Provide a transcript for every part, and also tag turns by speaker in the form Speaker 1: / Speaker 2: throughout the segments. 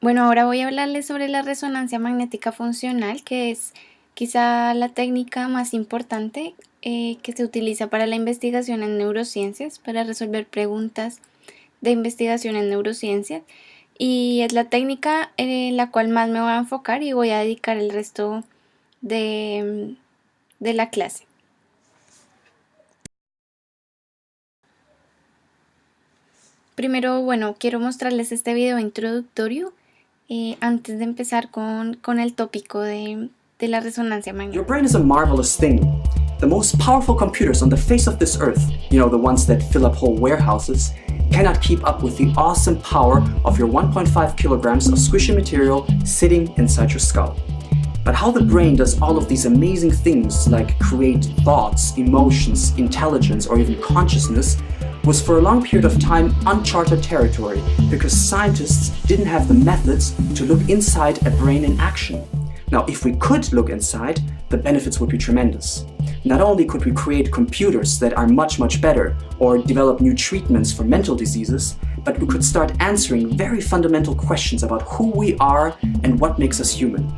Speaker 1: Bueno, ahora voy a hablarles sobre la resonancia magnética funcional, que es quizá la técnica más importante que se utiliza para la investigación en neurociencias, para resolver preguntas de investigación en neurociencias. Y es la técnica en la cual más me voy a enfocar y voy a dedicar el resto de, de la clase. Primero, bueno, quiero mostrarles este video introductorio antes de empezar con el tópico de la resonancia magnética.
Speaker 2: Your brain is a marvelous thing. The most powerful computers on the face of this earth, you know, the ones that fill up whole warehouses, cannot keep up with the awesome power of your 1.5 kilograms of squishy material sitting inside your skull. But how the brain does all of these amazing things like create thoughts, emotions, intelligence, or even consciousness was for a long period of time uncharted territory because scientists didn't have the methods to look inside a brain in action. Now, if we could look inside, the benefits would be tremendous. Not only could we create computers that are much, much better or develop new treatments for mental diseases, but we could start answering very fundamental questions about who we are and what makes us human.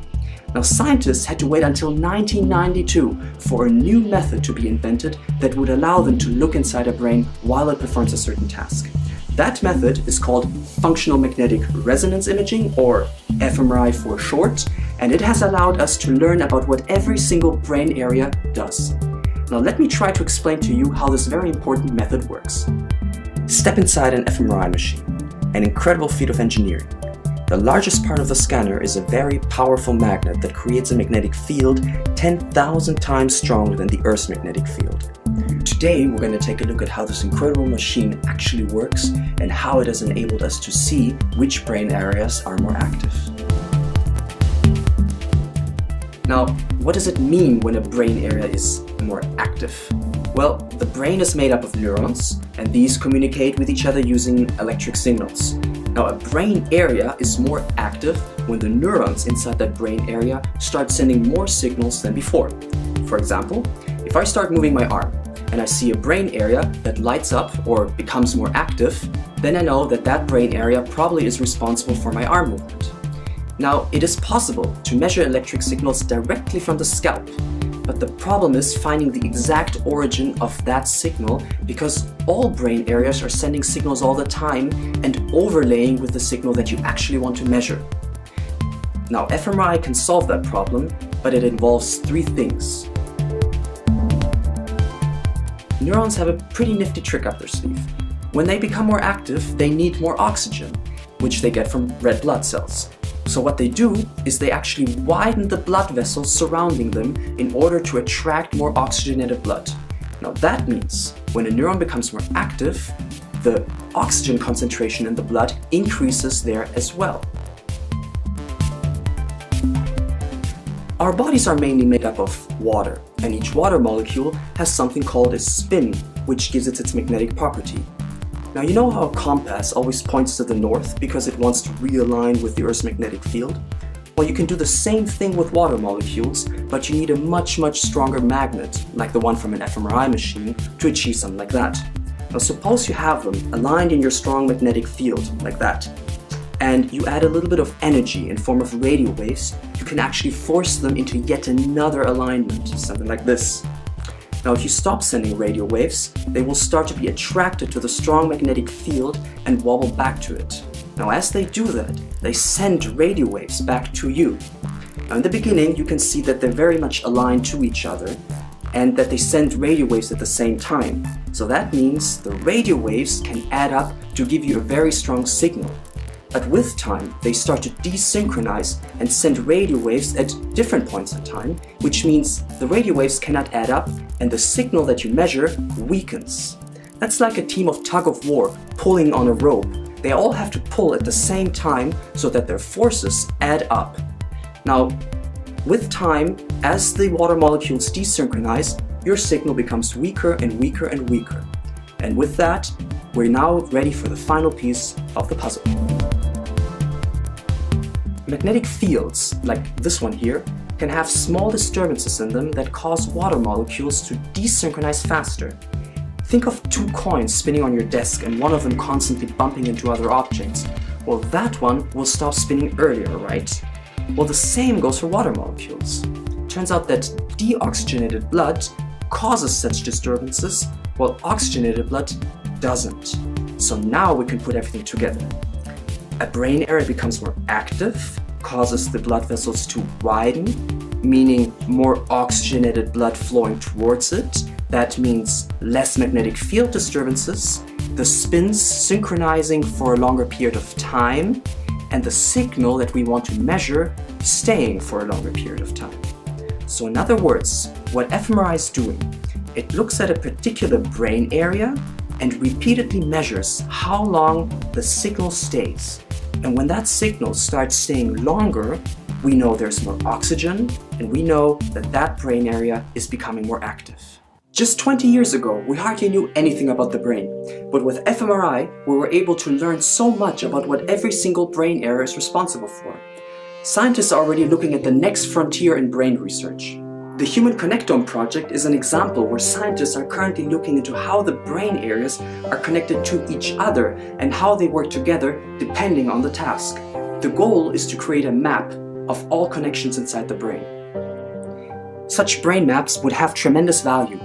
Speaker 2: Now, scientists had to wait until 1992 for a new method to be invented that would allow them to look inside a brain while it performs a certain task. That method is called functional magnetic resonance imaging, or fMRI for short, and it has allowed us to learn about what every single brain area does. Now let me try to explain to you how this very important method works. Step inside an fMRI machine, an incredible feat of engineering. The largest part of the scanner is a very powerful magnet that creates a magnetic field 10,000 times stronger than the Earth's magnetic field. Today we're going to take a look at how this incredible machine actually works and how it has enabled us to see which brain areas are more active. Now, what does it mean when a brain area is more active? Well, the brain is made up of neurons, and these communicate with each other using electric signals. Now, a brain area is more active when the neurons inside that brain area start sending more signals than before. For example, if I start moving my arm and I see a brain area that lights up or becomes more active, then I know that that brain area probably is responsible for my arm movement. Now, it is possible to measure electric signals directly from the scalp, but the problem is finding the exact origin of that signal because all brain areas are sending signals all the time and overlaying with the signal that you actually want to measure. Now, fMRI can solve that problem, but it involves three things. Neurons have a pretty nifty trick up their sleeve. When they become more active, they need more oxygen, which they get from red blood cells. So what they do is they actually widen the blood vessels surrounding them in order to attract more oxygenated blood. Now that means when a neuron becomes more active, the oxygen concentration in the blood increases there as well. Our bodies are mainly made up of water, and each water molecule has something called a spin, which gives it its magnetic property. Now, you know how a compass always points to the north because it wants to realign with the Earth's magnetic field? Well, you can do the same thing with water molecules, but you need a much stronger magnet, like the one from an fMRI machine, to achieve something like that. Now, suppose you have them aligned in your strong magnetic field, like that, and you add a little bit of energy in form of radio waves, you can actually force them into yet another alignment, something like this. Now, if you stop sending radio waves, they will start to be attracted to the strong magnetic field and wobble back to it. Now, as they do that, they send radio waves back to you. Now, in the beginning, you can see that they're very much aligned to each other and that they send radio waves at the same time. So that means the radio waves can add up to give you a very strong signal. But with time, they start to desynchronize and send radio waves at different points in time, which means the radio waves cannot add up and the signal that you measure weakens. That's like a team of tug-of-war pulling on a rope. They all have to pull at the same time so that their forces add up. Now, with time, as the water molecules desynchronize, your signal becomes weaker and weaker and weaker. And with that, we're now ready for the final piece of the puzzle. Magnetic fields, like this one here, can have small disturbances in them that cause water molecules to desynchronize faster. Think of two coins spinning on your desk and one of them constantly bumping into other objects. well, that one will stop spinning earlier, right? Well, the same goes for water molecules. Turns out that deoxygenated blood causes such disturbances, while oxygenated blood doesn't. So now we can put everything together. A brain area becomes more active, causes the blood vessels to widen, meaning more oxygenated blood flowing towards it. That means less magnetic field disturbances, the spins synchronizing for a longer period of time, and the signal that we want to measure staying for a longer period of time. So in other words, what fMRI is doing, it looks at a particular brain area and repeatedly measures how long the signal stays. And when that signal starts staying longer, we know there's more oxygen, and we know that that brain area is becoming more active. Just 20 years ago, we hardly knew anything about the brain, but with fMRI, we were able to learn so much about what every single brain area is responsible for. Scientists are already looking at the next frontier in brain research. The Human Connectome Project is an example where scientists are currently looking into how the brain areas are connected to each other and how they work together depending on the task. The goal is to create a map of all connections inside the brain. Such brain maps would have tremendous value.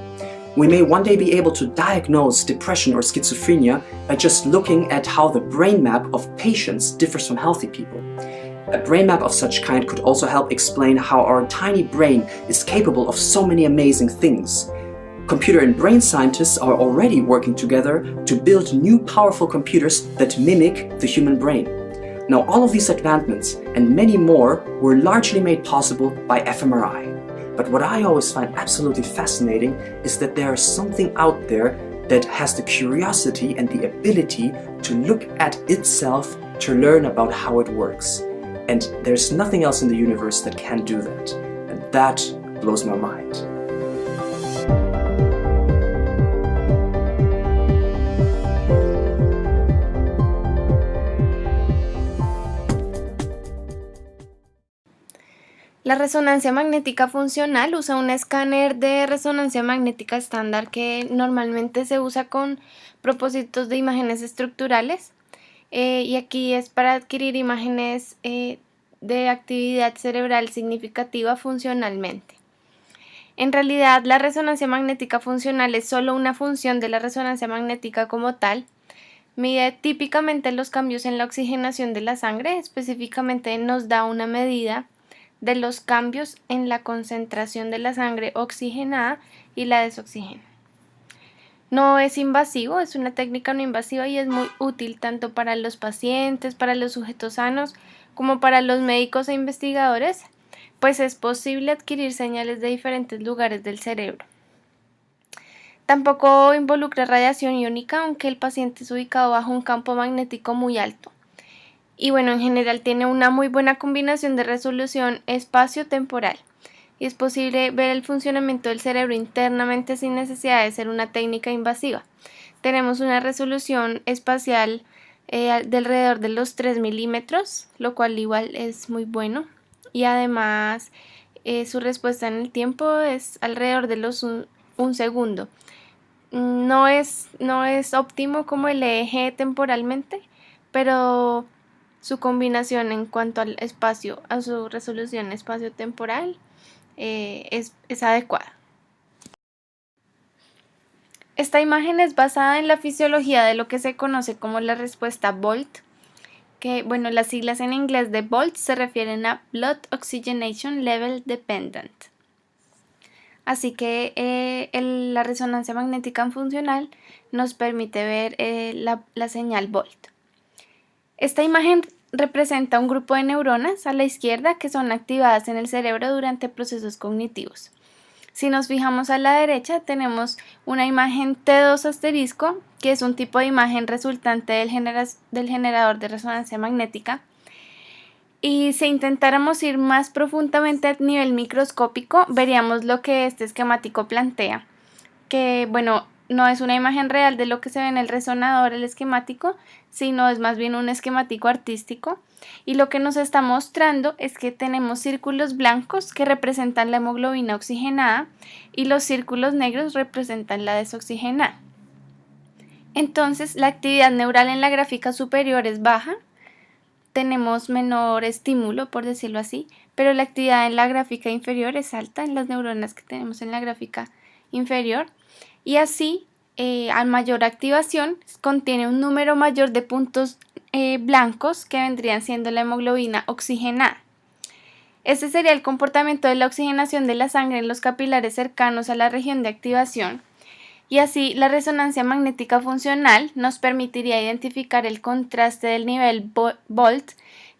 Speaker 2: We may one day be able to diagnose depression or schizophrenia by just looking at how the brain map of patients differs from healthy people. A brain map of such kind could also help explain how our tiny brain is capable of so many amazing things. Computer and brain scientists are already working together to build new powerful computers that mimic the human brain. Now, all of these advancements and many more were largely made possible by fMRI. But what I always find absolutely fascinating is that there is something out there that has the curiosity and the ability to look at itself to learn about how it works. And there's nothing else in the universe that can do that. And that blows my mind.
Speaker 1: La resonancia magnética funcional usa un escáner de resonancia magnética estándar que normalmente se usa con propósitos de imágenes estructurales. Y aquí es para adquirir imágenes de actividad cerebral significativa funcionalmente. En realidad, la resonancia magnética funcional es solo una función de la resonancia magnética como tal. Mide típicamente los cambios en la oxigenación de la sangre, específicamente nos da una medida de los cambios en la concentración de la sangre oxigenada y la desoxigena. No es invasivo, es una técnica no invasiva y es muy útil tanto para los pacientes, para los sujetos sanos, como para los médicos e investigadores, pues es posible adquirir señales de diferentes lugares del cerebro. Tampoco involucra radiación iónica, aunque el paciente es ubicado bajo un campo magnético muy alto. Y bueno, en general tiene una muy buena combinación de resolución espacio-temporal. Y es posible ver el funcionamiento del cerebro internamente sin necesidad de ser una técnica invasiva. Tenemos una resolución espacial de alrededor de los 3 milímetros, lo cual igual es muy bueno. Y además su respuesta en el tiempo es alrededor de los un segundo. No es óptimo como el EEG temporalmente, pero su combinación en cuanto al espacio, a su resolución espacio-temporal, es adecuada. Esta imagen es basada en la fisiología de lo que se conoce como la respuesta BOLT, que bueno, las siglas en inglés de BOLT se refieren a Blood Oxygenation Level Dependent. Así que la resonancia magnética funcional nos permite ver la señal BOLT. Esta imagen representa un grupo de neuronas a la izquierda que son activadas en el cerebro durante procesos cognitivos. Si nos fijamos a la derecha, tenemos una imagen T2 asterisco, que es un tipo de imagen resultante del generador de resonancia magnética. Y si intentáramos ir más profundamente a nivel microscópico, veríamos lo que este esquemático plantea, que bueno, no es una imagen real de lo que se ve en el resonador, el esquemático, sino es más bien un esquemático artístico. Y lo que nos está mostrando es que tenemos círculos blancos que representan la hemoglobina oxigenada y los círculos negros representan la desoxigenada. Entonces, la actividad neural en la gráfica superior es baja, tenemos menor estímulo, por decirlo así, pero la actividad en la gráfica inferior es alta en las neuronas que tenemos en la gráfica inferior, y así a mayor activación contiene un número mayor de puntos blancos que vendrían siendo la hemoglobina oxigenada. Este sería el comportamiento de la oxigenación de la sangre en los capilares cercanos a la región de activación, y así la resonancia magnética funcional nos permitiría identificar el contraste del nivel Volt,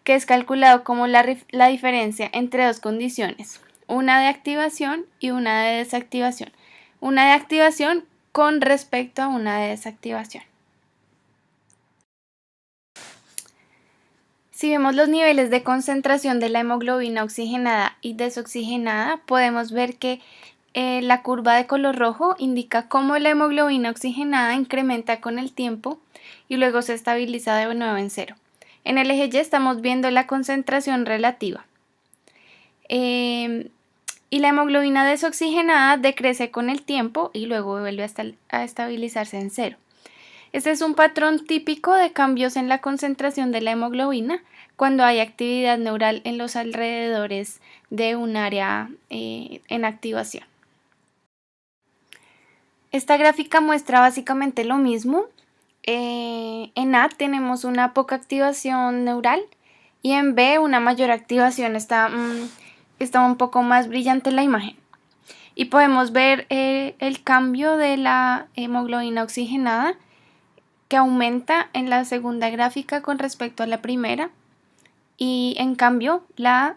Speaker 1: que es calculado como la diferencia entre dos condiciones, una de activación y una de desactivación. Una de activación con respecto a una de desactivación. Si vemos los niveles de concentración de la hemoglobina oxigenada y desoxigenada, podemos ver que la curva de color rojo indica cómo la hemoglobina oxigenada incrementa con el tiempo y luego se estabiliza de nuevo en cero. En el eje Y estamos viendo la concentración relativa. Y la hemoglobina desoxigenada decrece con el tiempo y luego vuelve a estabilizarse en cero. Este es un patrón típico de cambios en la concentración de la hemoglobina cuando hay actividad neural en los alrededores de un área en activación. Esta gráfica muestra básicamente lo mismo. En A tenemos una poca activación neural y en B una mayor activación. Está un poco más brillante la imagen. Y podemos ver el cambio de la hemoglobina oxigenada que aumenta en la segunda gráfica con respecto a la primera, y en cambio la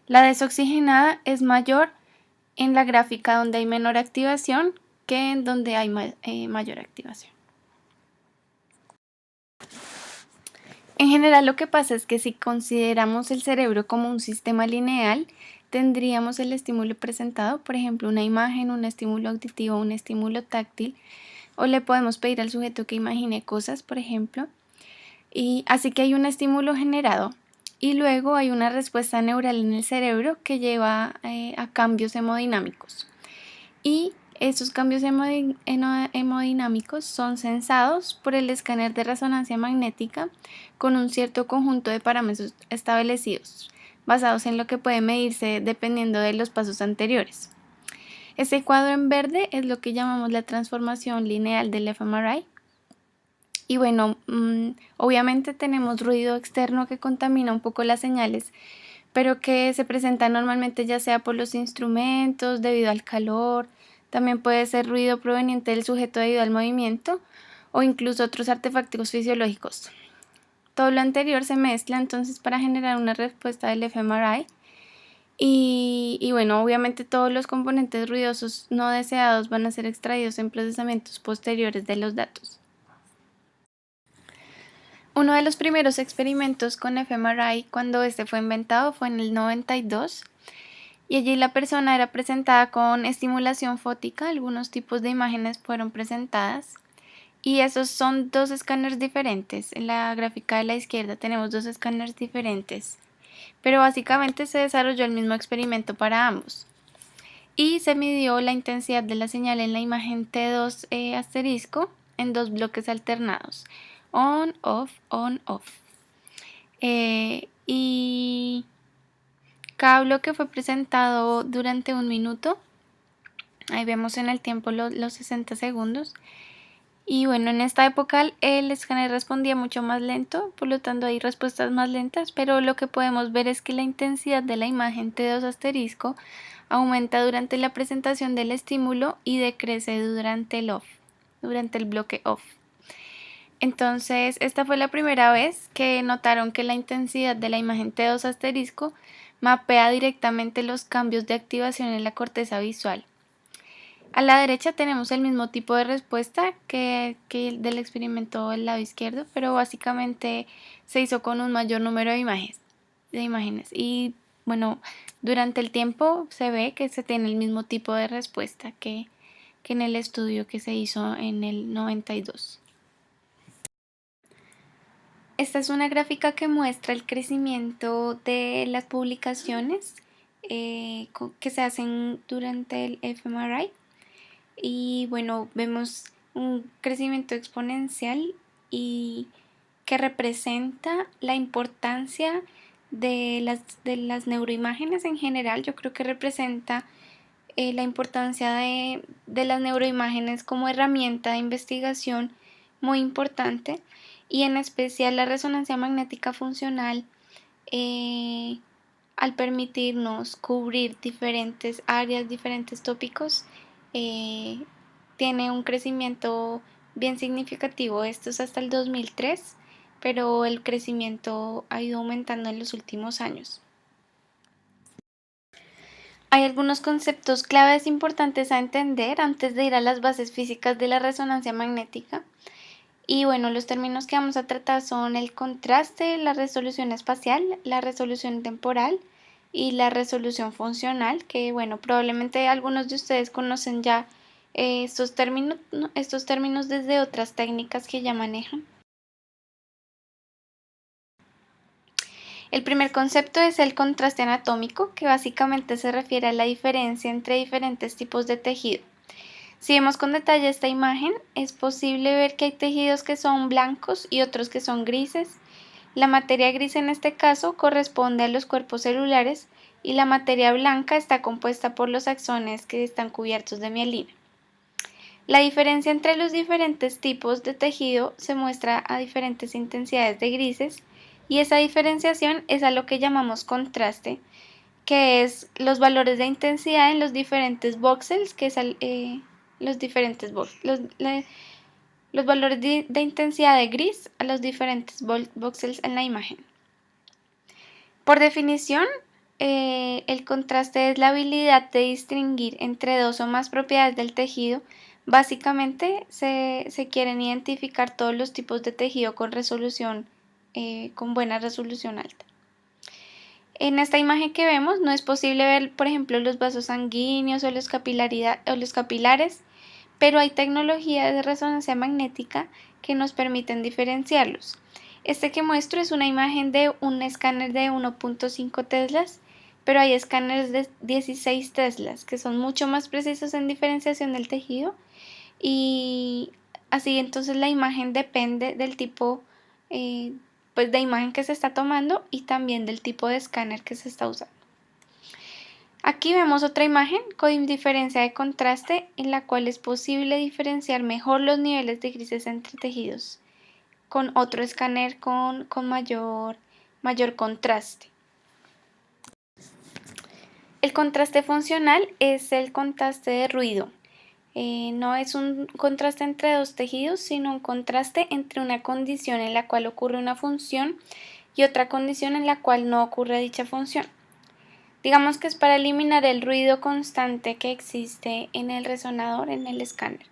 Speaker 1: desoxigenada es mayor en la gráfica donde hay menor activación que en donde hay mayor activación. En general lo que pasa es que si consideramos el cerebro como un sistema lineal, tendríamos el estímulo presentado, por ejemplo una imagen, un estímulo auditivo, un estímulo táctil, o le podemos pedir al sujeto que imagine cosas, por ejemplo, y así que hay un estímulo generado y luego hay una respuesta neural en el cerebro que lleva a cambios hemodinámicos, y esos cambios hemodinámicos son sensados por el escáner de resonancia magnética con un cierto conjunto de parámetros establecidos, basados en lo que puede medirse dependiendo de los pasos anteriores. Este cuadro en verde es lo que llamamos la transformación lineal del fMRI. Y bueno, obviamente tenemos ruido externo que contamina un poco las señales, pero que se presenta normalmente ya sea por los instrumentos, debido al calor, también puede ser ruido proveniente del sujeto debido al movimiento o incluso otros artefactos fisiológicos. Todo lo anterior se mezcla entonces para generar una respuesta del fMRI. Y bueno, obviamente todos los componentes ruidosos no deseados van a ser extraídos en procesamientos posteriores de los datos. Uno de los primeros experimentos con fMRI cuando este fue inventado fue en el 92, y allí la persona era presentada con estimulación fótica. Algunos tipos de imágenes fueron presentadas y esos son dos escáneres diferentes. En la gráfica de la izquierda tenemos dos escáneres diferentes, pero básicamente se desarrolló el mismo experimento para ambos y se midió la intensidad de la señal en la imagen T2 asterisco en dos bloques alternados, on, off, on, off. Y cada bloque fue presentado durante 1 minuto. Ahí vemos en el tiempo los 60 segundos. Y bueno, en esta época el escáner respondía mucho más lento, por lo tanto hay respuestas más lentas, pero lo que podemos ver es que la intensidad de la imagen T2 asterisco aumenta durante la presentación del estímulo y decrece durante el bloque off. Entonces, esta fue la primera vez que notaron que la intensidad de la imagen T2 asterisco mapea directamente los cambios de activación en la corteza visual. A la derecha tenemos el mismo tipo de respuesta que el del experimento del lado izquierdo, pero básicamente se hizo con un mayor número de imágenes. Y bueno, durante el tiempo se ve que se tiene el mismo tipo de respuesta que en el estudio que se hizo en el 92. Esta es una gráfica que muestra el crecimiento de las publicaciones que se hacen durante el fMRI. Y bueno, vemos un crecimiento exponencial y que representa la importancia de las neuroimágenes en general. Yo creo que representa la importancia de las neuroimágenes como herramienta de investigación muy importante, y en especial la resonancia magnética funcional, al permitirnos cubrir diferentes áreas, diferentes tópicos, tiene un crecimiento bien significativo. Esto es hasta el 2003, pero el crecimiento ha ido aumentando en los últimos años. Hay algunos conceptos claves importantes a entender antes de ir a las bases físicas de la resonancia magnética. Y bueno, los términos que vamos a tratar son el contraste, la resolución espacial, la resolución temporal y la resolución funcional, que bueno, probablemente algunos de ustedes conocen ya estos términos desde otras técnicas que ya manejan. El primer concepto es el contraste anatómico, que básicamente se refiere a la diferencia entre diferentes tipos de tejido. Si vemos con detalle esta imagen, es posible ver que hay tejidos que son blancos y otros que son grises. La materia gris en este caso corresponde a los cuerpos celulares y la materia blanca está compuesta por los axones que están cubiertos de mielina. La diferencia entre los diferentes tipos de tejido se muestra a diferentes intensidades de grises, y esa diferenciación es a lo que llamamos contraste, que es los valores de intensidad en los diferentes voxels, que es los valores de intensidad de gris a los diferentes voxels en la imagen. Por definición, el contraste es la habilidad de distinguir entre dos o más propiedades del tejido. Básicamente se quieren identificar todos los tipos de tejido con buena resolución alta. En esta imagen que vemos no es posible ver, por ejemplo, los vasos sanguíneos o los capilares, pero hay tecnologías de resonancia magnética que nos permiten diferenciarlos. Este que muestro es una imagen de un escáner de 1.5 teslas, pero hay escáneres de 16 teslas que son mucho más precisos en diferenciación del tejido, y así entonces la imagen depende del tipo de imagen que se está tomando y también del tipo de escáner que se está usando. Aquí vemos otra imagen con diferencia de contraste, en la cual es posible diferenciar mejor los niveles de grises entre tejidos con otro escáner con mayor contraste. El contraste funcional es el contraste de ruido. No es un contraste entre dos tejidos, sino un contraste entre una condición en la cual ocurre una función y otra condición en la cual no ocurre dicha función. Digamos que es para eliminar el ruido constante que existe en el resonador, en el escáner.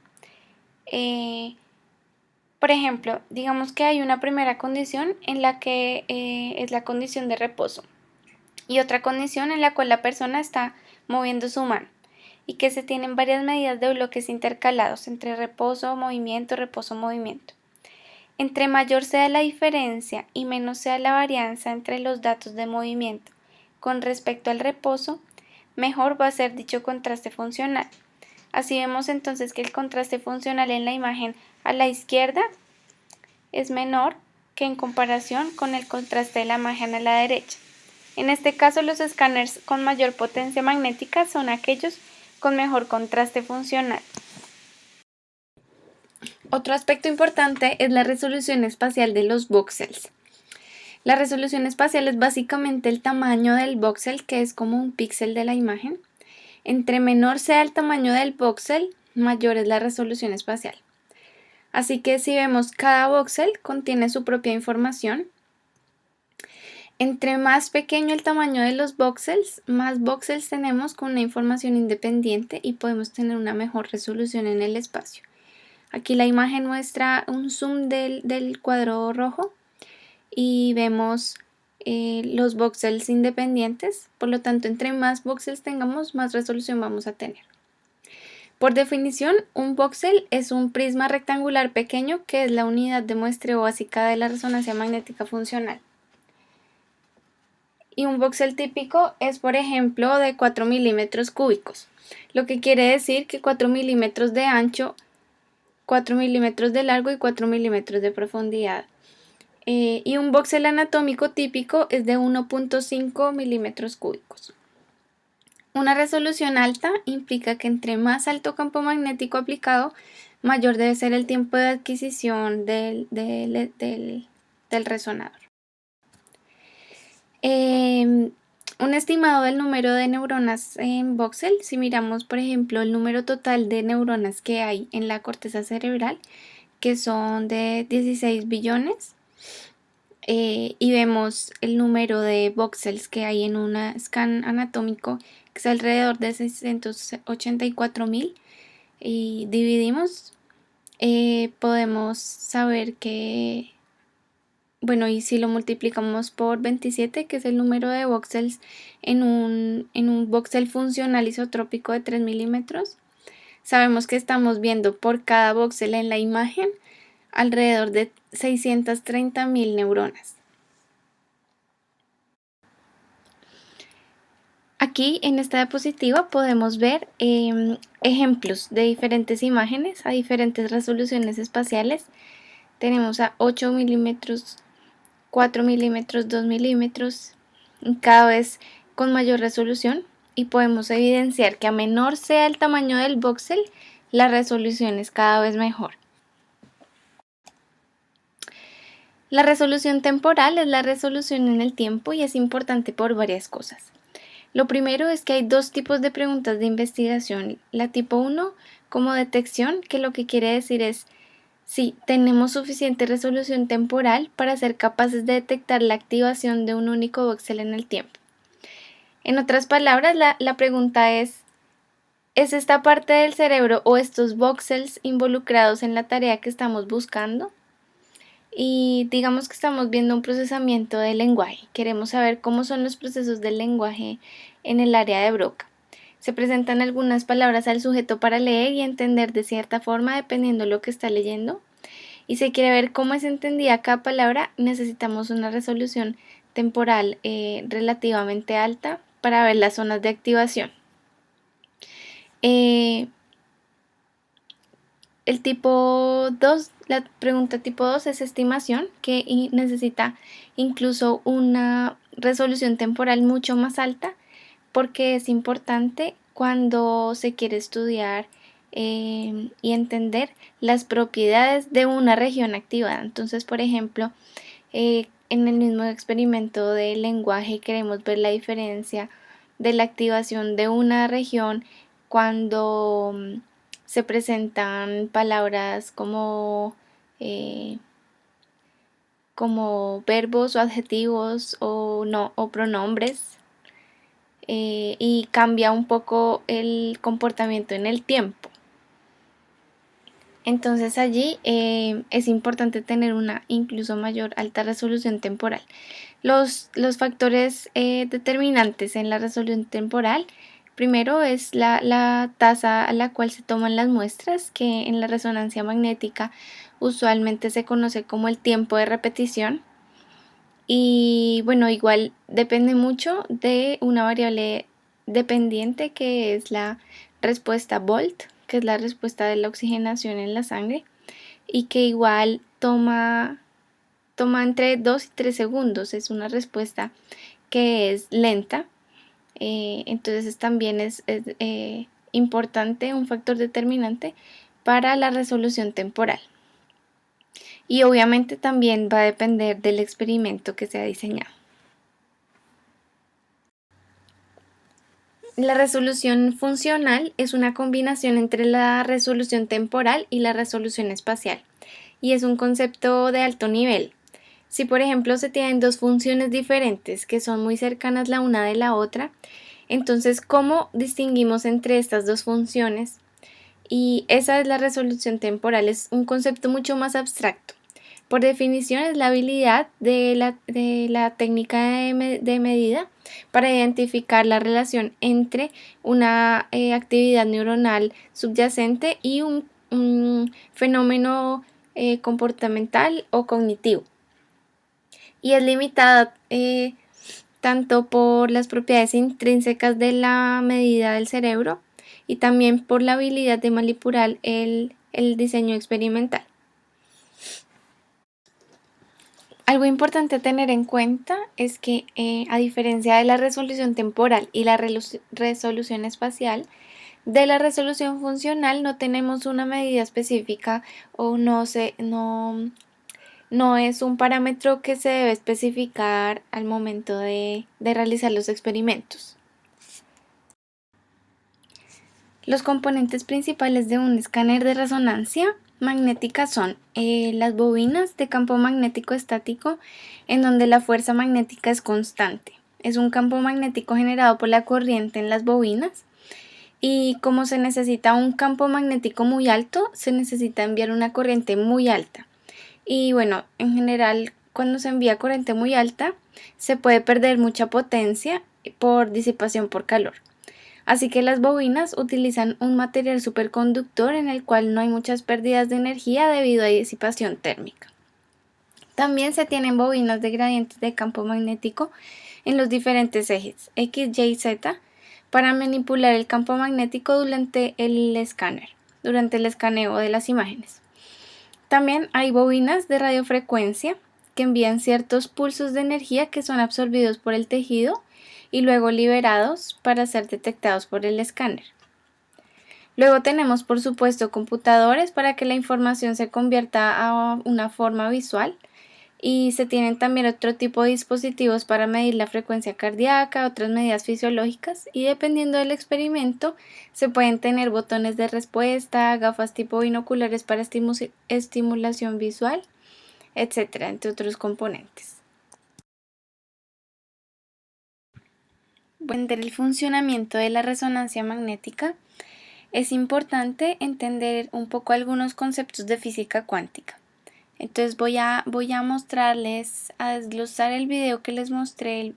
Speaker 1: Por ejemplo, digamos que hay una primera condición en la que es la condición de reposo, y otra condición en la cual la persona está moviendo su mano, y que se tienen varias medidas de bloques intercalados entre reposo, movimiento, reposo, movimiento. Entre mayor sea la diferencia y menos sea la varianza entre los datos de movimiento con respecto al reposo, mejor va a ser dicho contraste funcional. Así vemos entonces que el contraste funcional en la imagen a la izquierda es menor que en comparación con el contraste de la imagen a la derecha. En este caso, los escáneres con mayor potencia magnética son aquellos con mejor contraste funcional. Otro aspecto importante es la resolución espacial de los voxels. La resolución espacial es básicamente el tamaño del voxel, que es como un píxel de la imagen. Entre menor sea el tamaño del voxel, mayor es la resolución espacial. Así que si vemos, cada voxel contiene su propia información. Entre más pequeño el tamaño de los voxels, más voxels tenemos con una información independiente y podemos tener una mejor resolución en el espacio. Aquí la imagen muestra un zoom del cuadro rojo y vemos los voxels independientes. Por lo tanto, entre más voxels tengamos, más resolución vamos a tener. Por definición, un voxel es un prisma rectangular pequeño, que es la unidad de muestreo básica de la resonancia magnética funcional. Y un voxel típico es, por ejemplo, de 4 milímetros cúbicos, lo que quiere decir que 4 milímetros de ancho, 4 milímetros de largo y 4 milímetros de profundidad. y un voxel anatómico típico es de 1.5 milímetros cúbicos. Una resolución alta implica que entre más alto campo magnético aplicado, mayor debe ser el tiempo de adquisición del resonador. Un estimado del número de neuronas en voxel, si miramos por ejemplo el número total de neuronas que hay en la corteza cerebral, que son de 16 billones, y vemos el número de voxels que hay en un scan anatómico, que es alrededor de 684.000, y dividimos, podemos saber que, bueno, y si lo multiplicamos por 27, que es el número de voxels en un voxel funcional isotrópico de 3 milímetros, sabemos que estamos viendo por cada voxel en la imagen alrededor de 630.000 neuronas. Aquí en esta diapositiva podemos ver ejemplos de diferentes imágenes a diferentes resoluciones espaciales. Tenemos a 8 milímetros, 4 milímetros, 2 milímetros, cada vez con mayor resolución, y podemos evidenciar que a menor sea el tamaño del voxel, la resolución es cada vez mejor. La resolución temporal es la resolución en el tiempo y es importante por varias cosas. Lo primero es que hay dos tipos de preguntas de investigación. La tipo 1 como detección, que lo que quiere decir es si tenemos suficiente resolución temporal para ser capaces de detectar la activación de un único voxel en el tiempo. En otras palabras, la pregunta ¿es esta parte del cerebro o estos voxels involucrados en la tarea que estamos buscando? Y digamos que estamos viendo un procesamiento del lenguaje. Queremos saber cómo son los procesos del lenguaje en el área de Broca. Se presentan algunas palabras al sujeto para leer y entender de cierta forma dependiendo de lo que está leyendo. Y si quiere ver cómo es entendida cada palabra, necesitamos una resolución temporal relativamente alta para ver las zonas de activación. El tipo 2, la pregunta tipo 2 es estimación, que necesita incluso una resolución temporal mucho más alta, porque es importante cuando se quiere estudiar y entender las propiedades de una región activada. Entonces, por ejemplo, en el mismo experimento del lenguaje queremos ver la diferencia de la activación de una región cuando se presentan palabras como verbos o adjetivos o pronombres, y cambia un poco el comportamiento en el tiempo. Entonces allí es importante tener una incluso mayor alta resolución temporal. Los factores determinantes en la resolución temporal, primero es la tasa a la cual se toman las muestras, que en la resonancia magnética usualmente se conoce como el tiempo de repetición. Y bueno, igual depende mucho de una variable dependiente que es la respuesta Volt, que es la respuesta de la oxigenación en la sangre, y que igual toma entre 2 y 3 segundos. Es una respuesta que es lenta, entonces también es importante, un factor determinante para la resolución temporal. Y obviamente también va a depender del experimento que se ha diseñado. La resolución funcional es una combinación entre la resolución temporal y la resolución espacial, y es un concepto de alto nivel. Si por ejemplo se tienen dos funciones diferentes que son muy cercanas la una de la otra, entonces ¿cómo distinguimos entre estas dos funciones? Y esa es la resolución temporal, es un concepto mucho más abstracto. Por definición es la habilidad de la técnica de medida para identificar la relación entre una actividad neuronal subyacente y un fenómeno comportamental o cognitivo. Y es limitada tanto por las propiedades intrínsecas de la medida del cerebro y también por la habilidad de manipular el diseño experimental. Algo importante a tener en cuenta es que a diferencia de la resolución temporal y la resolución espacial, de la resolución funcional no tenemos una medida específica o no es un parámetro que se debe especificar al momento de realizar los experimentos. Los componentes principales de un escáner de resonancia magnética son las bobinas de campo magnético estático, en donde la fuerza magnética es constante. Es un campo magnético generado por la corriente en las bobinas, y como se necesita un campo magnético muy alto, se necesita enviar una corriente muy alta. Y bueno, en general, cuando se envía corriente muy alta, se puede perder mucha potencia por disipación por calor. Así que las bobinas utilizan un material superconductor en el cual no hay muchas pérdidas de energía debido a disipación térmica. También se tienen bobinas de gradientes de campo magnético en los diferentes ejes X, Y y Z para manipular el campo magnético durante el escaneo de las imágenes. También hay bobinas de radiofrecuencia que envían ciertos pulsos de energía que son absorbidos por el tejido y luego liberados para ser detectados por el escáner. Luego tenemos, por supuesto, computadores para que la información se convierta a una forma visual, y se tienen también otro tipo de dispositivos para medir la frecuencia cardíaca, otras medidas fisiológicas, y dependiendo del experimento se pueden tener botones de respuesta, gafas tipo binoculares para estimulación visual, etcétera, entre otros componentes. Para entender el funcionamiento de la resonancia magnética, es importante entender un poco algunos conceptos de física cuántica. Entonces voy a mostrarles, a desglosar el video que les mostré, el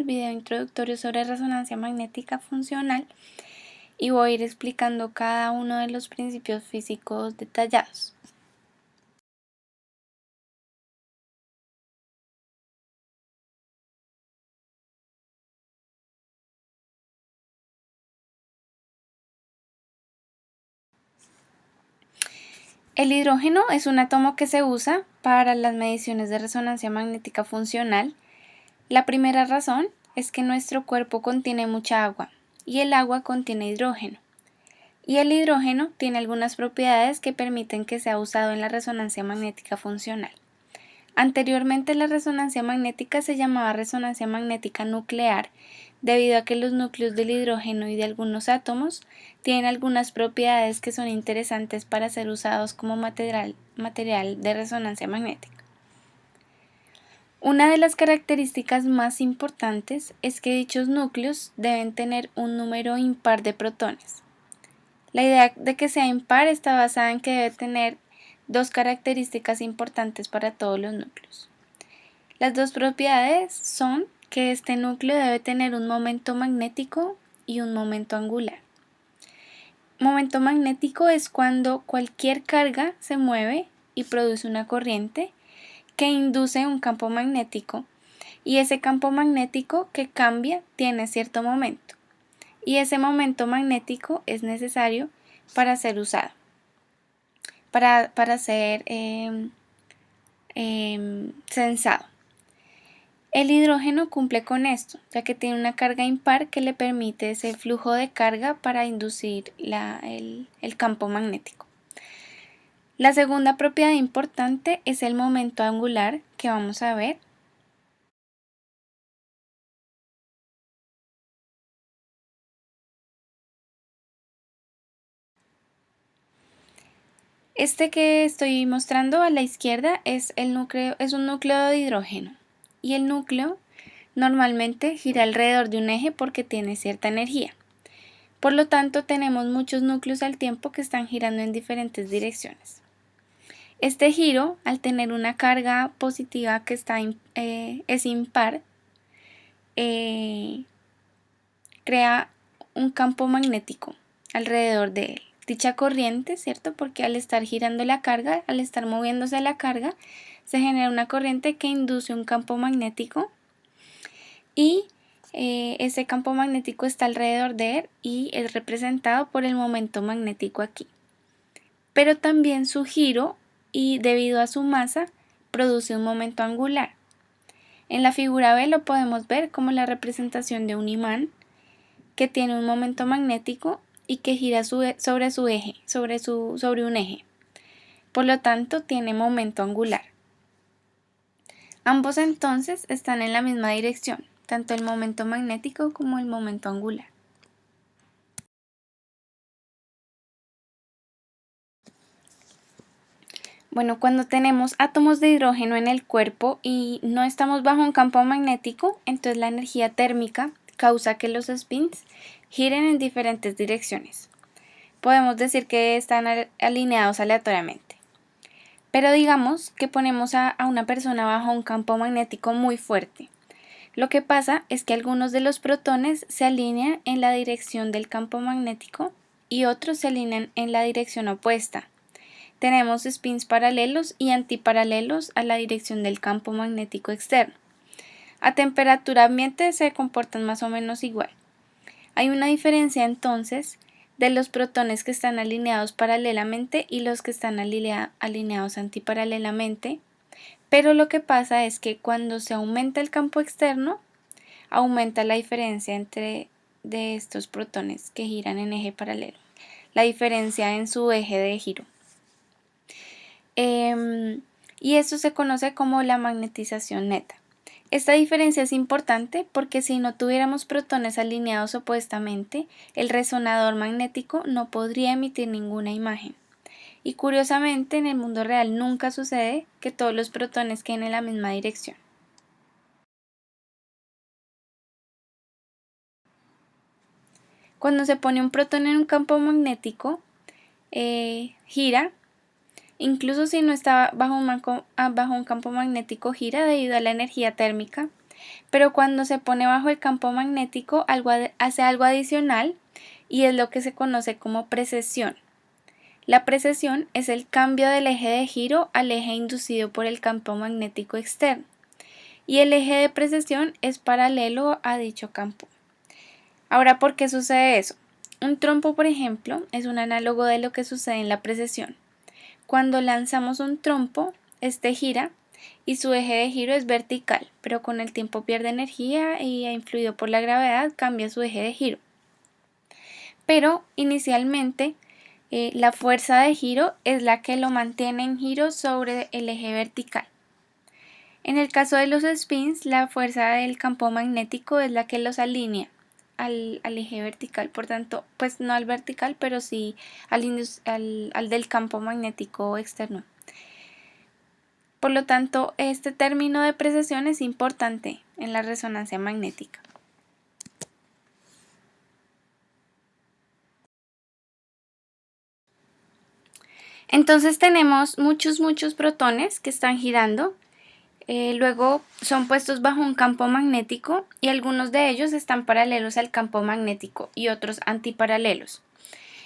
Speaker 1: video introductorio sobre resonancia magnética funcional, y voy a ir explicando cada uno de los principios físicos detallados. El hidrógeno es un átomo que se usa para las mediciones de resonancia magnética funcional. La primera razón es que nuestro cuerpo contiene mucha agua y el agua contiene hidrógeno. Y el hidrógeno tiene algunas propiedades que permiten que sea usado en la resonancia magnética funcional. Anteriormente la resonancia magnética se llamaba resonancia magnética nuclear, debido a que los núcleos del hidrógeno y de algunos átomos tienen algunas propiedades que son interesantes para ser usados como material de resonancia magnética. Una de las características más importantes es que dichos núcleos deben tener un número impar de protones. La idea de que sea impar está basada en que debe tener dos características importantes para todos los núcleos. Las dos propiedades son que este núcleo debe tener un momento magnético y un momento angular. Momento magnético es cuando cualquier carga se mueve y produce una corriente que induce un campo magnético, y ese campo magnético que cambia tiene cierto momento, y ese momento magnético es necesario para ser usado, para ser sensado. El hidrógeno cumple con esto, ya que tiene una carga impar que le permite ese flujo de carga para inducir el campo magnético. La segunda propiedad importante es el momento angular, que vamos a ver. Este que estoy mostrando a la izquierda es un núcleo de hidrógeno, y el núcleo normalmente gira alrededor de un eje porque tiene cierta energía. Por lo tanto, tenemos muchos núcleos al tiempo que están girando en diferentes direcciones. Este giro, al tener una carga positiva que es impar, crea un campo magnético alrededor de él. Dicha corriente, ¿cierto? Porque al estar girando la carga, al estar moviéndose la carga, se genera una corriente que induce un campo magnético, y ese campo magnético está alrededor de él y es representado por el momento magnético aquí. Pero también su giro, y debido a su masa, produce un momento angular. En la figura B lo podemos ver como la representación de un imán que tiene un momento magnético y que gira sobre su eje, sobre un eje. Por lo tanto, tiene momento angular. Ambos entonces están en la misma dirección, tanto el momento magnético como el momento angular. Bueno, cuando tenemos átomos de hidrógeno en el cuerpo y no estamos bajo un campo magnético, entonces la energía térmica causa que los spins giren en diferentes direcciones. Podemos decir que están alineados aleatoriamente. Pero digamos que ponemos a una persona bajo un campo magnético muy fuerte. Lo que pasa es que algunos de los protones se alinean en la dirección del campo magnético y otros se alinean en la dirección opuesta. Tenemos spins paralelos y antiparalelos a la dirección del campo magnético externo. A temperatura ambiente se comportan más o menos igual. Hay una diferencia entonces de los protones que están alineados paralelamente y los que están alineados antiparalelamente, pero lo que pasa es que cuando se aumenta el campo externo, aumenta la diferencia entre de estos protones que giran en eje paralelo, la diferencia en su eje de giro. Y esto se conoce como la magnetización neta. Esta diferencia es importante porque si no tuviéramos protones alineados opuestamente, el resonador magnético no podría emitir ninguna imagen. Y curiosamente, en el mundo real nunca sucede que todos los protones queden en la misma dirección. Cuando se pone un protón en un campo magnético, gira. Incluso si no está bajo un campo magnético, gira debido a la energía térmica, pero cuando se pone bajo el campo magnético hace algo adicional y es lo que se conoce como precesión. La precesión es el cambio del eje de giro al eje inducido por el campo magnético externo, y el eje de precesión es paralelo a dicho campo. Ahora, ¿por qué sucede eso? Un trompo, por ejemplo, es un análogo de lo que sucede en la precesión. Cuando lanzamos un trompo, este gira y su eje de giro es vertical, pero con el tiempo pierde energía y influido por la gravedad cambia su eje de giro. Pero inicialmente la fuerza de giro es la que lo mantiene en giro sobre el eje vertical. En el caso de los spins, la fuerza del campo magnético es la que los alinea al eje vertical, por tanto, pues no al vertical, pero sí al del campo magnético externo. Por lo tanto, este término de precesión es importante en la resonancia magnética. Entonces tenemos muchos protones que están girando. Luego son puestos bajo un campo magnético y algunos de ellos están paralelos al campo magnético y otros antiparalelos.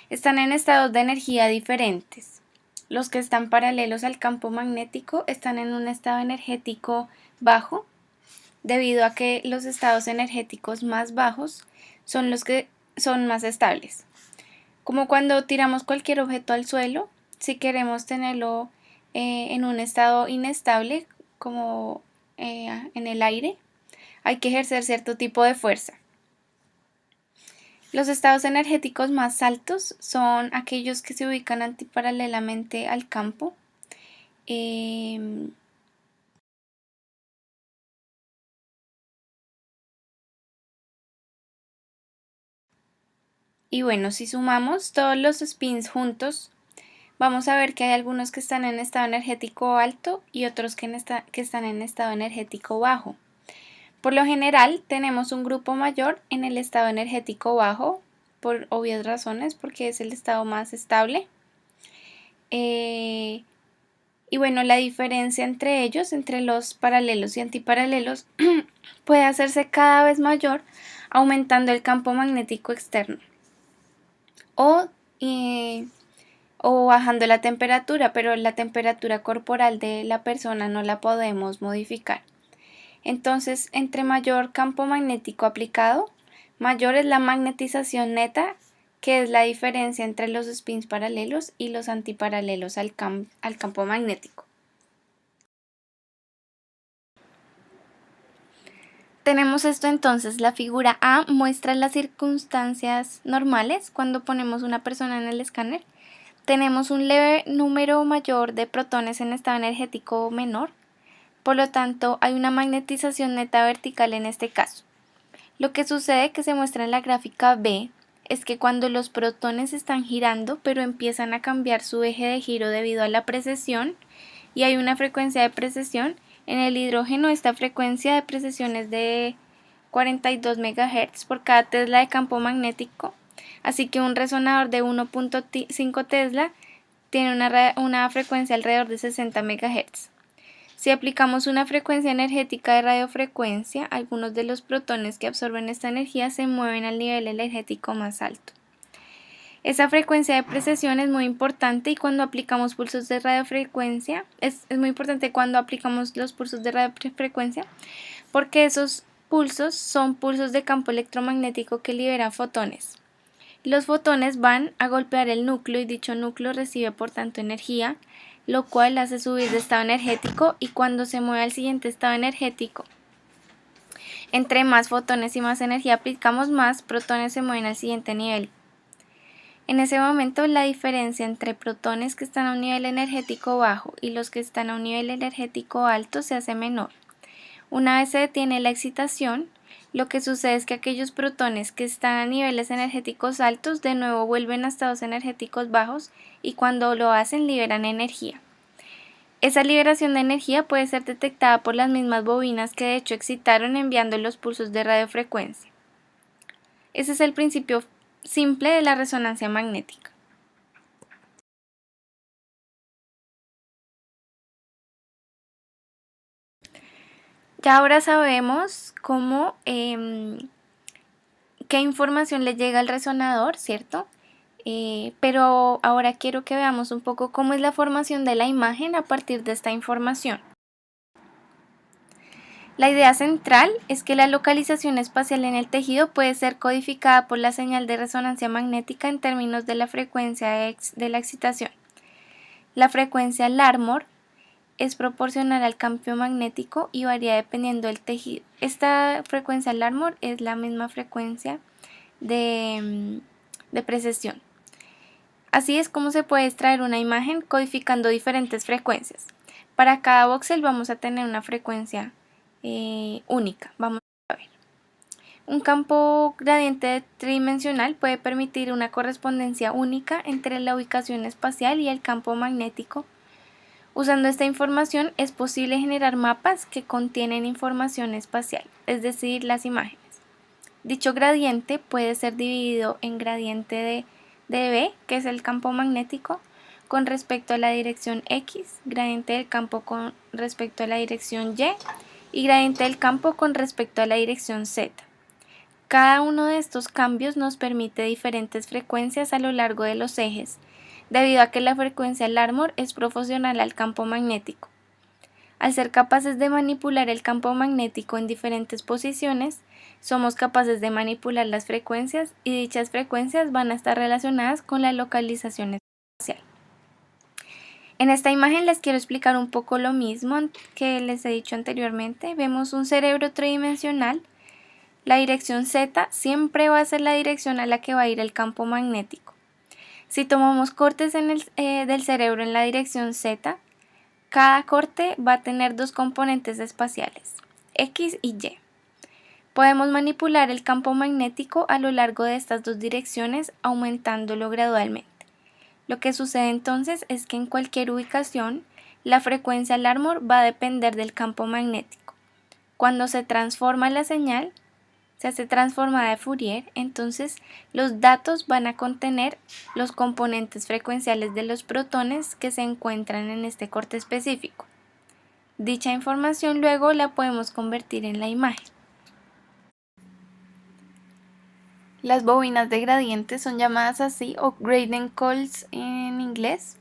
Speaker 1: Están en estados de energía diferentes. Los que están paralelos al campo magnético están en un estado energético bajo, debido a que los estados energéticos más bajos son los que son más estables. Como cuando tiramos cualquier objeto al suelo, si queremos tenerlo en un estado inestable, como en el aire, hay que ejercer cierto tipo de fuerza. Los estados energéticos más altos son aquellos que se ubican antiparalelamente al campo. Y bueno, si sumamos todos los spins juntos, vamos a ver que hay algunos que están en estado energético alto y otros que están en estado energético bajo. Por lo general tenemos un grupo mayor en el estado energético bajo, por obvias razones, porque es el estado más estable. Y bueno, la diferencia entre ellos, entre los paralelos y antiparalelos, puede hacerse cada vez mayor aumentando el campo magnético externo o bajando la temperatura, pero la temperatura corporal de la persona no la podemos modificar. Entonces, entre mayor campo magnético aplicado, mayor es la magnetización neta, que es la diferencia entre los spins paralelos y los antiparalelos al campo magnético. Tenemos esto entonces, la figura A muestra las circunstancias normales cuando ponemos una persona en el escáner. Tenemos un leve número mayor de protones en estado energético menor, por lo tanto hay una magnetización neta vertical en este caso. Lo que sucede que se muestra en la gráfica B es que cuando los protones están girando pero empiezan a cambiar su eje de giro debido a la precesión y hay una frecuencia de precesión, en el hidrógeno esta frecuencia de precesión es de 42 MHz por cada tesla de campo magnético, así que un resonador de 1.5 tesla tiene una frecuencia alrededor de 60 MHz. Si aplicamos una frecuencia energética de radiofrecuencia, algunos de los protones que absorben esta energía se mueven al nivel energético más alto. Esa frecuencia de precesión es muy importante y cuando aplicamos pulsos de radiofrecuencia, es muy importante cuando aplicamos los pulsos de radiofrecuencia, porque esos pulsos son pulsos de campo electromagnético que liberan fotones. Los fotones van a golpear el núcleo y dicho núcleo recibe por tanto energía, lo cual hace subir de estado energético y cuando se mueve al siguiente estado energético, entre más fotones y más energía aplicamos, más protones se mueven al siguiente nivel. En ese momento la diferencia entre protones que están a un nivel energético bajo y los que están a un nivel energético alto se hace menor. Una vez se detiene la excitación, lo que sucede es que aquellos protones que están a niveles energéticos altos de nuevo vuelven a estados energéticos bajos y cuando lo hacen liberan energía. Esa liberación de energía puede ser detectada por las mismas bobinas que de hecho excitaron enviando los pulsos de radiofrecuencia. Ese es el principio simple de la resonancia magnética. Ya ahora sabemos cómo, qué información le llega al resonador, ¿cierto? Pero ahora quiero que veamos un poco cómo es la formación de la imagen a partir de esta información. La idea central es que la localización espacial en el tejido puede ser codificada por la señal de resonancia magnética en términos de la frecuencia de la excitación. La frecuencia Larmor es proporcional al campo magnético y varía dependiendo del tejido. Esta frecuencia Larmor es la misma frecuencia de precesión. Así es como se puede extraer una imagen codificando diferentes frecuencias. Para cada voxel vamos a tener una frecuencia única. Vamos a ver. Un campo gradiente tridimensional puede permitir una correspondencia única entre la ubicación espacial y el campo magnético. Usando esta información es posible generar mapas que contienen información espacial, es decir, las imágenes. Dicho gradiente puede ser dividido en gradiente de B, que es el campo magnético, con respecto a la dirección X, gradiente del campo con respecto a la dirección y gradiente del campo con respecto a la dirección Z. Cada uno de estos cambios nos permite diferentes frecuencias a lo largo de los ejes, debido a que la frecuencia Larmor es proporcional al campo magnético. Al ser capaces de manipular el campo magnético en diferentes posiciones, somos capaces de manipular las frecuencias y dichas frecuencias van a estar relacionadas con la localización espacial. En esta imagen les quiero explicar un poco lo mismo que les he dicho anteriormente. Vemos un cerebro tridimensional. La dirección Z siempre va a ser la dirección a la que va a ir el campo magnético. Si tomamos cortes del cerebro en la dirección Z, cada corte va a tener dos componentes espaciales, X y Y. Podemos manipular el campo magnético a lo largo de estas dos direcciones, aumentándolo gradualmente. Lo que sucede entonces es que en cualquier ubicación, la frecuencia Larmor va a depender del campo magnético. Cuando se transforma la señal, se hace transformada de Fourier, entonces los datos van a contener los componentes frecuenciales de los protones que se encuentran en este corte específico. Dicha información luego la podemos convertir en la imagen. Las bobinas de gradiente son llamadas así, o gradient coils en inglés,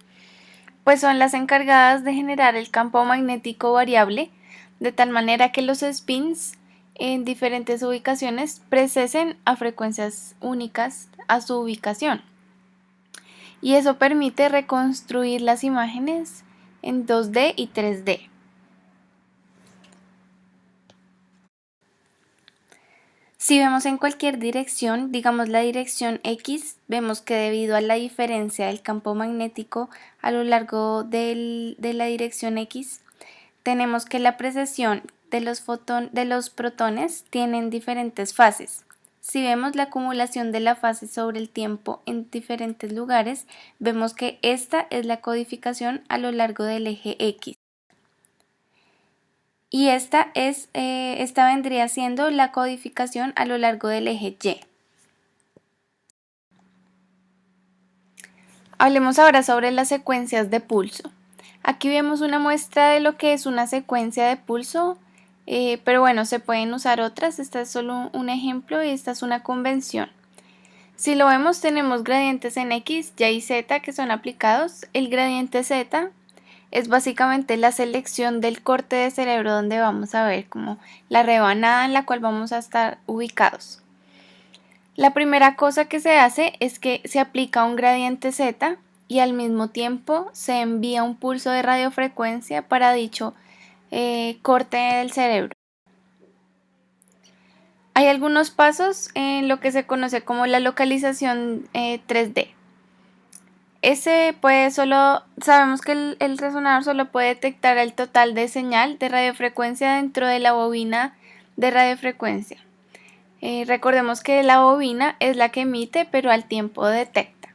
Speaker 1: pues son las encargadas de generar el campo magnético variable, de tal manera que los spins en diferentes ubicaciones precesen a frecuencias únicas a su ubicación. Y eso permite reconstruir las imágenes en 2D y 3D. Si vemos en cualquier dirección, digamos la dirección X, vemos que debido a la diferencia del campo magnético a lo largo de la dirección X, tenemos que la precesión de los protones tienen diferentes fases. Si vemos la acumulación de la fase sobre el tiempo en diferentes lugares, vemos que esta es la codificación a lo largo del eje X. Y esta vendría siendo la codificación a lo largo del eje Y. Hablemos ahora sobre las secuencias de pulso. Aquí vemos una muestra de lo que es una secuencia de pulso, pero bueno, se pueden usar otras. Esta es solo un ejemplo y esta es una convención. Si lo vemos, tenemos gradientes en X, Y y Z que son aplicados. El gradiente Z es básicamente la selección del corte de cerebro donde vamos a ver como la rebanada en la cual vamos a estar ubicados. La primera cosa que se hace es que se aplica un gradiente Z y al mismo tiempo se envía un pulso de radiofrecuencia para dicho corte del cerebro. Hay algunos pasos en lo que se conoce como la localización 3D. Sabemos que el resonador solo puede detectar el total de señal de radiofrecuencia dentro de la bobina de radiofrecuencia. Recordemos que la bobina es la que emite, pero al tiempo detecta.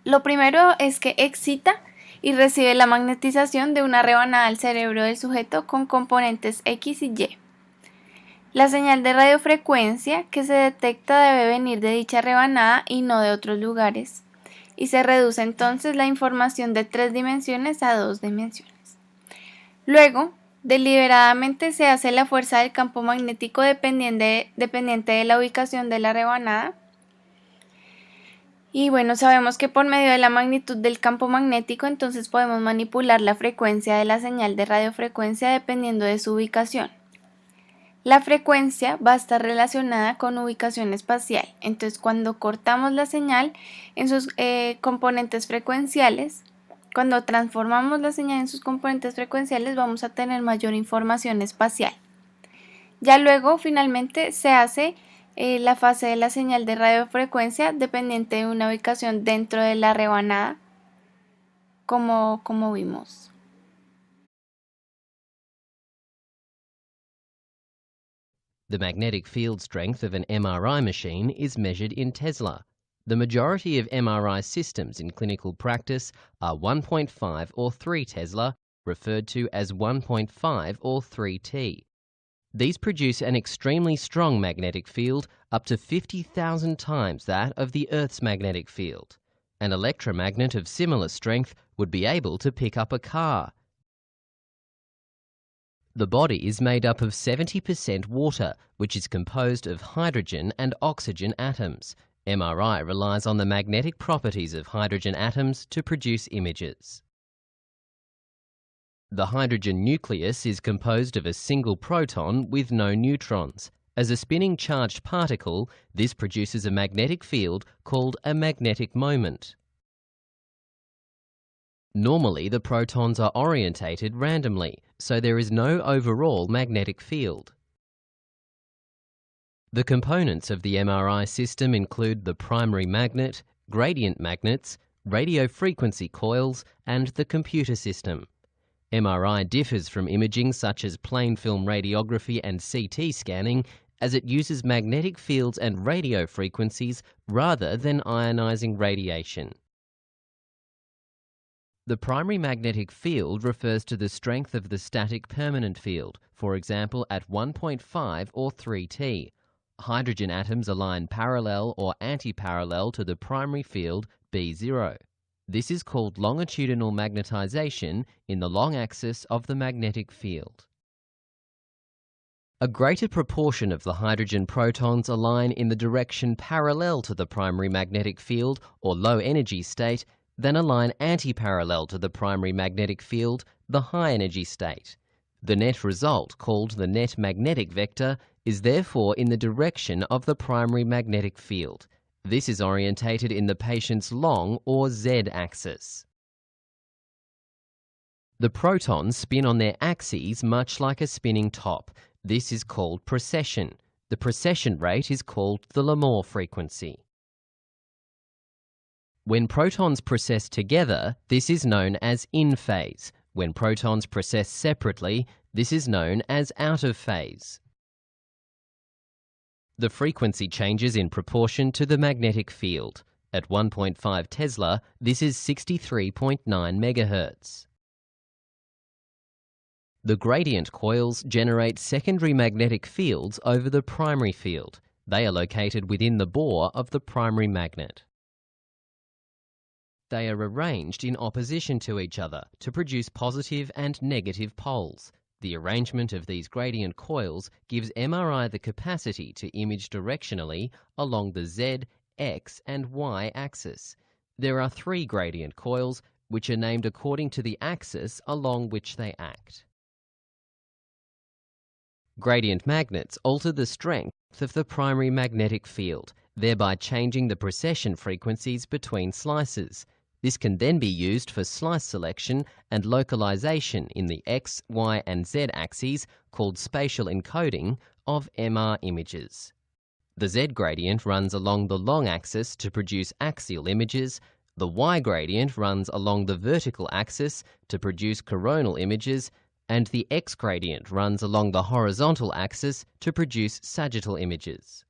Speaker 1: Lo primero es que excita y recibe la magnetización de una rebanada al cerebro del sujeto con componentes X y Y. La señal de radiofrecuencia que se detecta debe venir de dicha rebanada y no de otros lugares, y se reduce entonces la información de 3 dimensiones a 2 dimensiones. Luego, deliberadamente se hace la fuerza del campo magnético dependiente de la ubicación de la rebanada. Y bueno, sabemos que por medio de la magnitud del campo magnético entonces podemos manipular la frecuencia de la señal de radiofrecuencia dependiendo de su ubicación. La frecuencia va a estar relacionada con ubicación espacial, entonces cuando cortamos la señal en sus componentes frecuenciales, cuando transformamos la señal en sus componentes frecuenciales vamos a tener mayor información espacial. Ya luego finalmente se hace la fase de la señal de radiofrecuencia dependiente de una ubicación dentro de la rebanada, como vimos.
Speaker 3: The magnetic field strength of an MRI machine is measured in Tesla. The majority of MRI systems in clinical practice are 1.5 or 3 Tesla, referred to as 1.5 or 3T. These produce an extremely strong magnetic field, up to 50,000 times that of the Earth's magnetic field. An electromagnet of similar strength would be able to pick up a car. The body is made up of 70% water, which is composed of hydrogen and oxygen atoms. MRI relies on the magnetic properties of hydrogen atoms to produce images. The hydrogen nucleus is composed of a single proton with no neutrons. As a spinning charged particle, this produces a magnetic field called a magnetic moment. Normally, the protons are orientated randomly, so there is no overall magnetic field. The components of the MRI system include the primary magnet, gradient magnets, radio frequency coils, and the computer system. MRI differs from imaging such as plain film radiography and CT scanning, as it uses magnetic fields and radio frequencies rather than ionizing radiation. The primary magnetic field refers to the strength of the static permanent field, for example at 1.5 or 3T. Hydrogen atoms align parallel or antiparallel to the primary field B0. This is called longitudinal magnetization in the long axis of the magnetic field. A greater proportion of the hydrogen protons align in the direction parallel to the primary magnetic field or low energy state than align antiparallel to the primary magnetic field, the high energy state. The net result, called the net magnetic vector, is therefore in the direction of the primary magnetic field. This is orientated in the patient's long or z-axis. The protons spin on their axes much like a spinning top. This is called precession. The precession rate is called the Larmor frequency. When protons precess together, this is known as in phase. When protons precess separately, this is known as out of phase. The frequency changes in proportion to the magnetic field. At 1.5 Tesla, this is 63.9 MHz. The gradient coils generate secondary magnetic fields over the primary field. They are located within the bore of the primary magnet. They are arranged in opposition to each other to produce positive and negative poles. The arrangement of these gradient coils gives MRI the capacity to image directionally along the Z, X and Y axis. There are 3 gradient coils which are named according to the axis along which they act. Gradient magnets alter the strength of the primary magnetic field, thereby changing the precession frequencies between slices. This can then be used for slice selection and localization in the X, Y and Z axes called spatial encoding of MR images. The Z gradient runs along the long axis to produce axial images, the Y gradient runs along the vertical axis to produce coronal images, and the X gradient runs along the horizontal axis to produce sagittal images.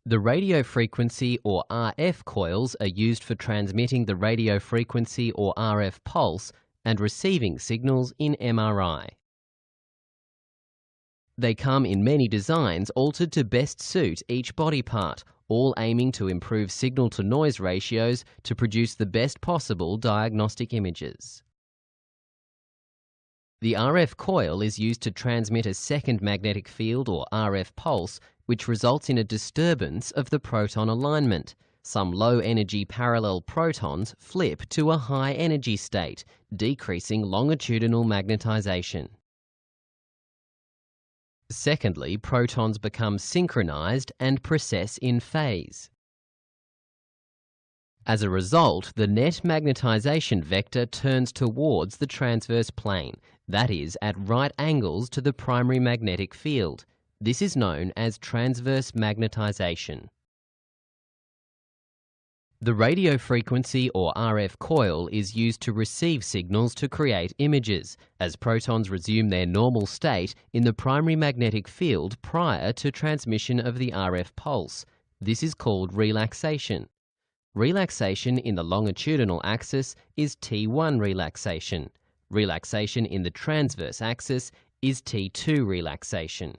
Speaker 3: The radio frequency or RF coils are used for transmitting the radio frequency or RF pulse and receiving signals in MRI. They come in many designs altered to best suit each body part, all aiming to improve signal-to-noise ratios to produce the best possible diagnostic images. The RF coil is used to transmit a second magnetic field or RF pulse, which results in a disturbance of the proton alignment. Some low-energy parallel protons flip to a high-energy state, decreasing longitudinal magnetization. Secondly, protons become synchronized and precess in phase. As a result, the net magnetization vector turns towards the transverse plane, that is, at right angles to the primary magnetic field. This is known as transverse magnetization. The radio frequency or RF coil is used to receive signals to create images, as protons resume their normal state in the primary magnetic field prior to transmission of the RF pulse. This is called relaxation. Relaxation in the longitudinal axis is T1 relaxation. Relaxation in the transverse axis is T2 relaxation.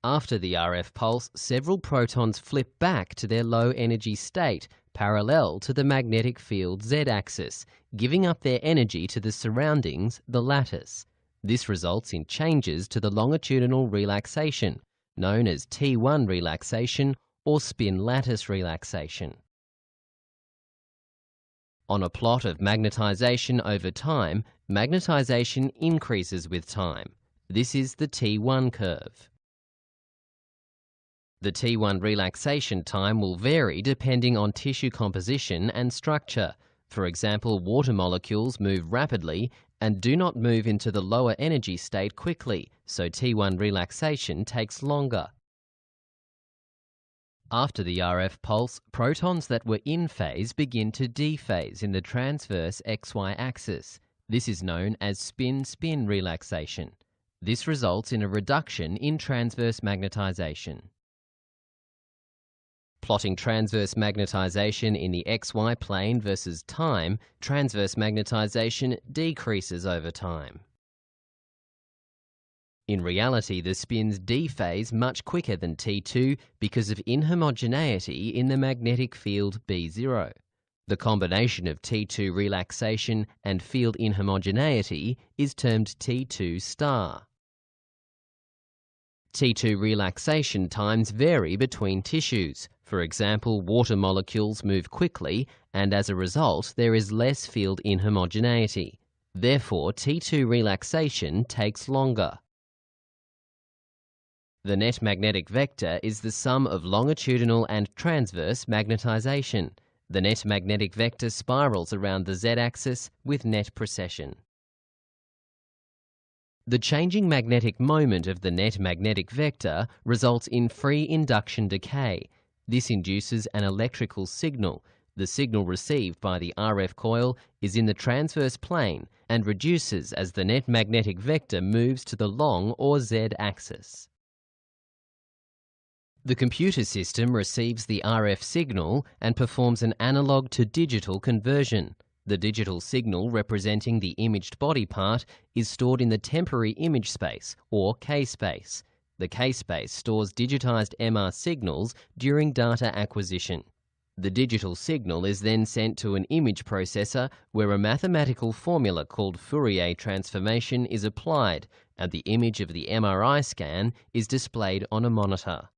Speaker 3: After the RF pulse, several protons flip back to their low-energy state, parallel to the magnetic field Z-axis, giving up their energy to the surroundings, the lattice. This results in changes to the longitudinal relaxation, known as T1 relaxation or spin lattice relaxation. On a plot of magnetization over time, magnetization increases with time. This is the T1 curve. The T1 relaxation time will vary depending on tissue composition and structure. For example, water molecules move rapidly and do not move into the lower energy state quickly, so T1 relaxation takes longer. After the RF pulse, protons that were in phase begin to dephase in the transverse XY axis. This is known as spin-spin relaxation. This results in a reduction in transverse magnetization. Plotting transverse magnetization in the XY plane versus time, transverse magnetization decreases over time. In reality, the spins dephase much quicker than T2 because of inhomogeneity in the magnetic field B0. The combination of T2 relaxation and field inhomogeneity is termed T2 star. T2 relaxation times vary between tissues. For example, water molecules move quickly and as a result there is less field inhomogeneity. Therefore, T2 relaxation takes longer. The net magnetic vector is the sum of longitudinal and transverse magnetization. The net magnetic vector spirals around the Z-axis with net precession. The changing magnetic moment of the net magnetic vector results in free induction decay. This induces an electrical signal. The signal received by the RF coil is in the transverse plane and reduces as the net magnetic vector moves to the long or Z axis. The computer system receives the RF signal and performs an analog to digital conversion. The digital signal representing the imaged body part is stored in the temporary image space, or K-space. The K-space stores digitized MR signals during data acquisition. The digital signal is then sent to an image processor where a mathematical formula called Fourier transformation is applied, and the image of the MRI scan is displayed on a monitor.